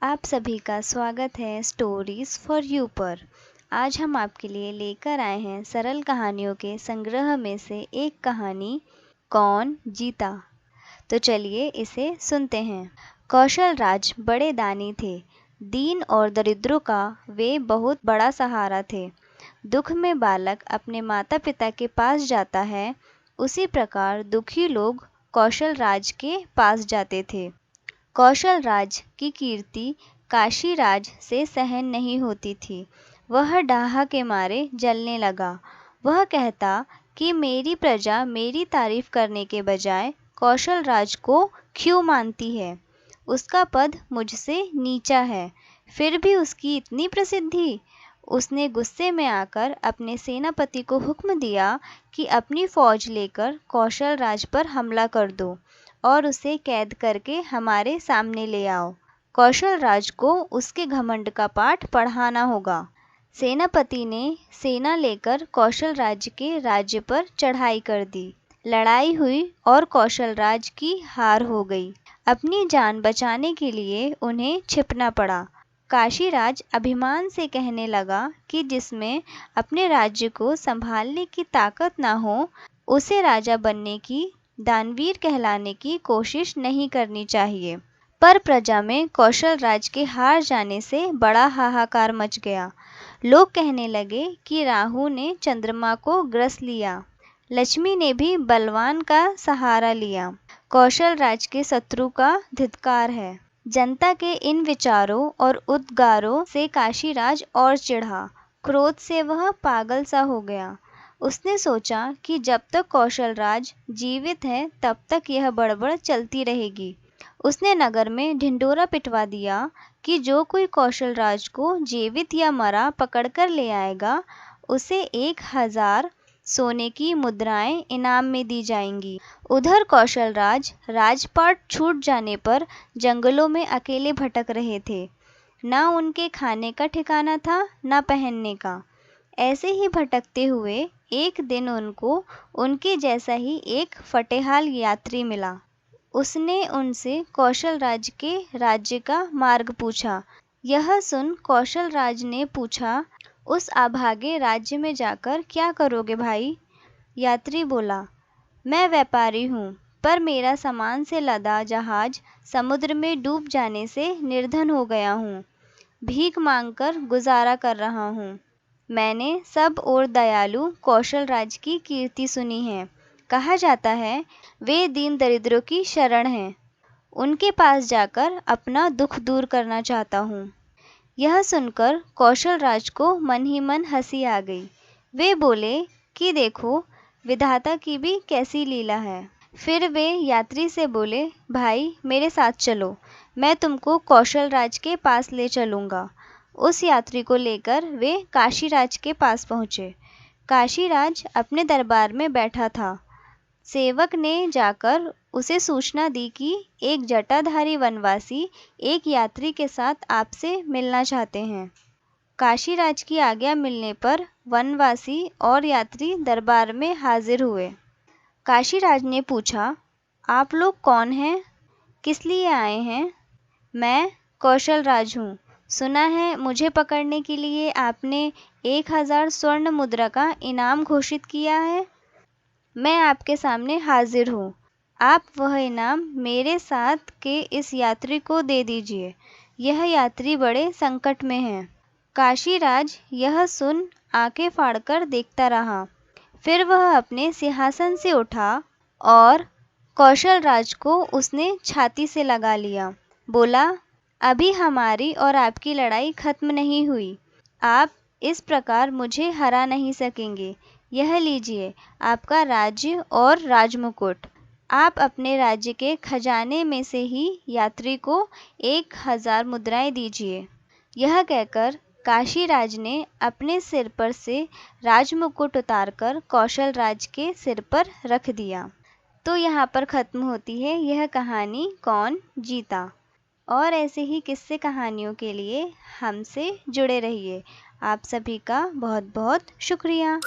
आप सभी का स्वागत है स्टोरीज फॉर यू पर। आज हम आपके लिए लेकर आए हैं सरल कहानियों के संग्रह में से एक कहानी, कौन जीता। तो चलिए इसे सुनते हैं। कौशल राज बड़े दानी थे। दीन और दरिद्रों का वे बहुत बड़ा सहारा थे। दुख में बालक अपने माता पिता के पास जाता है, उसी प्रकार दुखी लोग कौशल राज के पास जाते थे। कौशल राज की कीर्ति काशी राज से सहन नहीं होती थी। वह डाह के मारे जलने लगा। वह कहता कि मेरी प्रजा मेरी तारीफ करने के बजाय कौशल राज को क्यों मानती है। उसका पद मुझसे नीचा है, फिर भी उसकी इतनी प्रसिद्धि। उसने गुस्से में आकर अपने सेनापति को हुक्म दिया कि अपनी फौज लेकर कौशल राज पर हमला कर दो और उसे कैद करके हमारे सामने ले आओ। कौशल राज को उसके घमंड का पाठ पढ़ाना होगा। सेनापति ने सेना लेकर कौशल राज के राज्य पर चढ़ाई कर दी। लड़ाई हुई और कौशल राज की हार हो गई। अपनी जान बचाने के लिए उन्हें छिपना पड़ा। काशीराज अभिमान से कहने लगा कि जिसमें अपने राज्य को संभालने की ताकत ना हो, उसे राजा बनने की, दानवीर कहलाने की कोशिश नहीं करनी चाहिए। पर प्रजा में कौशल राज के हार जाने से बड़ा हाहाकार मच गया। लोग कहने लगे कि राहु ने चंद्रमा को ग्रस लिया, लक्ष्मी ने भी बलवान का सहारा लिया। कौशल राज के शत्रु का धिक्कार है। जनता के इन विचारों और उद्गारों से काशीराज और चिढ़ा। क्रोध से वह पागल सा हो गया। उसने सोचा कि जब तक कौशल राज जीवित है तब तक यह बड़बड़ चलती रहेगी। उसने नगर में ढिंढोरा पिटवा दिया कि जो कोई कौशल राज को जीवित या मरा पकड़कर ले आएगा, उसे 1000 सोने की मुद्राएं इनाम में दी जाएंगी। उधर कौशल राज राजपाट छूट जाने पर जंगलों में अकेले भटक रहे थे। ना उनके खाने का ठिकाना था, ना पहनने का। ऐसे ही भटकते हुए एक दिन उनको उनके जैसा ही एक फटेहाल यात्री मिला। उसने उनसे कौशल राज के राज्य का मार्ग पूछा। यह सुन कौशल राज ने पूछा, उस अभागे राज्य में जाकर क्या करोगे भाई? यात्री बोला, मैं व्यापारी हूँ, पर मेरा सामान से लदा जहाज समुद्र में डूब जाने से निर्धन हो गया हूँ। भीख मांगकर गुजारा कर रहा हूँ। मैंने सब और दयालु कौशल राज की कीर्ति सुनी है। कहा जाता है वे दीन दरिद्रों की शरण हैं। उनके पास जाकर अपना दुख दूर करना चाहता हूँ। यह सुनकर कौशल राज को मन ही मन हंसी आ गई। वे बोले कि देखो, विधाता की भी कैसी लीला है। फिर वे यात्री से बोले, भाई मेरे साथ चलो, मैं तुमको कौशल राज के पास ले चलूँगा। उस यात्री को लेकर वे काशीराज के पास पहुँचे। काशीराज अपने दरबार में बैठा था। सेवक ने जाकर उसे सूचना दी कि एक जटाधारी वनवासी एक यात्री के साथ आपसे मिलना चाहते हैं। काशीराज की आज्ञा मिलने पर वनवासी और यात्री दरबार में हाजिर हुए। काशीराज ने पूछा, आप लोग कौन हैं? किस लिए आए हैं? मैं कौशल राज हूँ। सुना है मुझे पकड़ने के लिए आपने 1000 स्वर्ण मुद्रा का इनाम घोषित किया है। मैं आपके सामने हाजिर हूँ। आप वह इनाम मेरे साथ के इस यात्री को दे दीजिए। यह यात्री बड़े संकट में है। काशीराज यह सुन आंखें फाड़कर देखता रहा। फिर वह अपने सिंहासन से उठा और कौशल राज को उसने छाती से लगा लिया। बोला, अभी हमारी और आपकी लड़ाई खत्म नहीं हुई। आप इस प्रकार मुझे हरा नहीं सकेंगे। यह लीजिए आपका राज्य और राजमुकुट। आप अपने राज्य के खजाने में से ही यात्री को 1000 मुद्राएं दीजिए। यह कहकर काशीराज ने अपने सिर पर से राजमुकुट उतारकर कौशल राज के सिर पर रख दिया। तो यहाँ पर ख़त्म होती है यह कहानी, कौन जीता। और ऐसे ही किस्से कहानियों के लिए हमसे जुड़े रहिए। आप सभी का बहुत बहुत शुक्रिया।